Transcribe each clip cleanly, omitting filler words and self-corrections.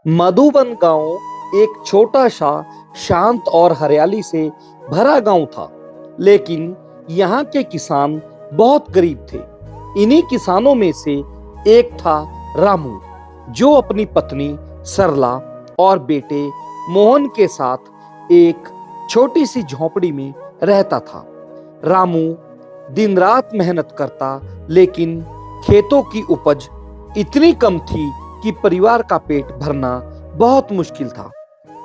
मधुबन गांव एक छोटा सा शांत और हरियाली से भरा गांव था। लेकिन यहाँ के किसान बहुत गरीब थे। इन्हीं किसानों में से एक था रामू, जो अपनी पत्नी सरला और बेटे मोहन के साथ एक छोटी सी झोपड़ी में रहता था। रामू दिन रात मेहनत करता, लेकिन खेतों की उपज इतनी कम थी कि परिवार का पेट भरना बहुत मुश्किल था।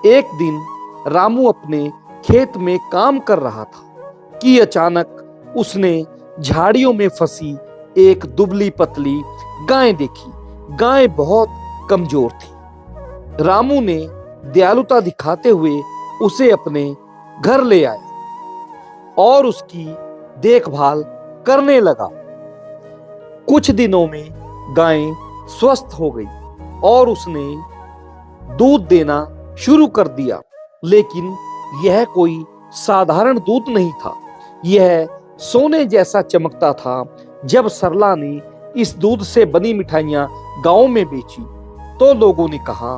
एक दिन रामू अपने खेत में काम कर रहा था कि अचानक उसने झाड़ियों में फंसी एक दुबली पतली गाय देखी। गाय बहुत कमजोर थी। रामू ने दयालुता दिखाते हुए उसे अपने घर ले आया और उसकी देखभाल करने लगा। कुछ दिनों में गाय स्वस्थ हो गई और उसने दूध देना शुरू कर दिया। लेकिन यह कोई साधारण दूध नहीं था, यह सोने जैसा चमकता था। जब सरला ने इस दूध से बनी मिठाइयां गांव में बेची तो लोगों ने कहा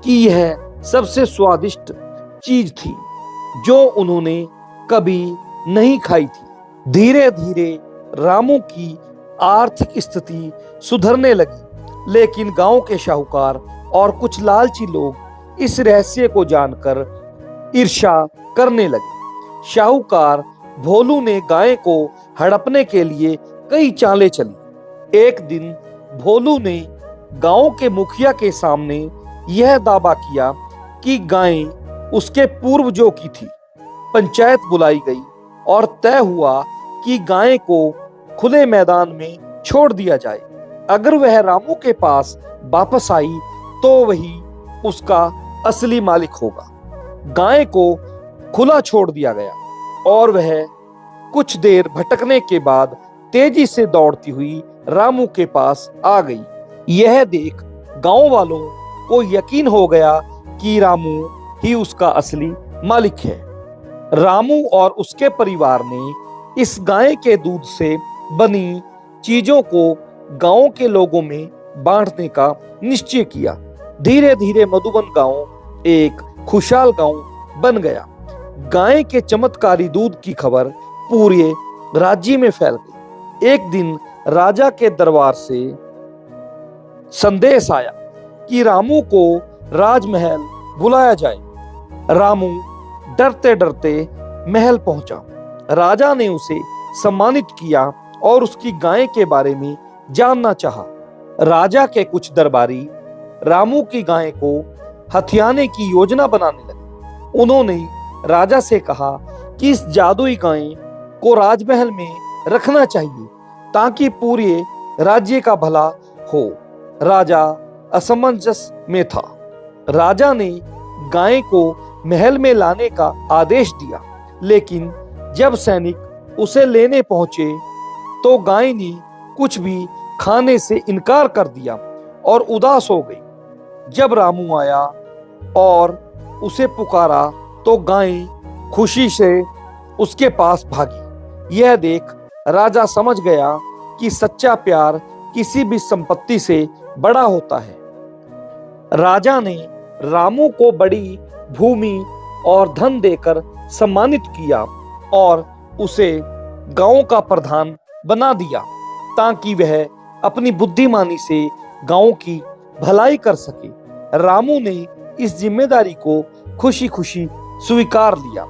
कि यह सबसे स्वादिष्ट चीज थी जो उन्होंने कभी नहीं खाई थी। धीरे धीरे रामू की आर्थिक स्थिति सुधरने लगी, लेकिन गांव के शाहूकार और कुछ लालची लोग इस रहस्य को जानकर ईर्ष्या करने लगे। शाहूकार भोलू ने गाय को हड़पने के लिए कई चालें चली। एक दिन भोलू ने गांव के मुखिया के सामने यह दावा किया कि गाय उसके पूर्वजों की थी। पंचायत बुलाई गई और तय हुआ कि गाय को खुले मैदान में छोड़ दिया जाए। अगर वह रामू के पास वापस आई तो वही उसका असली मालिक होगा। गाय को खुला छोड़ दिया गया और वह कुछ देर भटकने के बाद तेजी से दौड़ती हुई रामू के पास आ गई। यह देख गांव वालों को यकीन हो गया कि रामू ही उसका असली मालिक है। रामू और उसके परिवार ने इस गाय के दूध से बनी चीजों को गांव के लोगों में बांटने का निश्चय किया। धीरे धीरे मधुबन गांव एक खुशहाल गांव बन गया। गाय के चमत्कारी दूध की खबर पूरे राज्य में फैल गई। एक दिन राजा के दरबार से संदेश आया कि रामू को राजमहल बुलाया जाए। रामू डरते डरते महल पहुंचा। राजा ने उसे सम्मानित किया और उसकी गाय के बारे में जानना चाहा। राजा के कुछ दरबारी रामू की गाय को हथियाने की योजना बनाने लगे। उन्होंने राजा से कहा कि इस जादुई गाय को राजमहल में रखना चाहिए ताकि पूरे राज्य का भला हो। राजा असमंजस में था। राजा ने गाय को महल में लाने का आदेश दिया, लेकिन जब सैनिक उसे लेने पहुंचे तो गाय ने कुछ भी खाने से इनकार कर दिया और उदास हो गई। जब रामू आया और उसे पुकारा तो गाय खुशी से उसके पास भागी। यह देख राजा समझ गया कि सच्चा प्यार किसी भी संपत्ति से बड़ा होता है। राजा ने रामू को बड़ी भूमि और धन देकर सम्मानित किया और उसे गांव का प्रधान बना दिया ताकि वह अपनी बुद्धिमानी से गांव की भलाई कर सके। रामू ने इस जिम्मेदारी को खुशी खुशी स्वीकार लिया।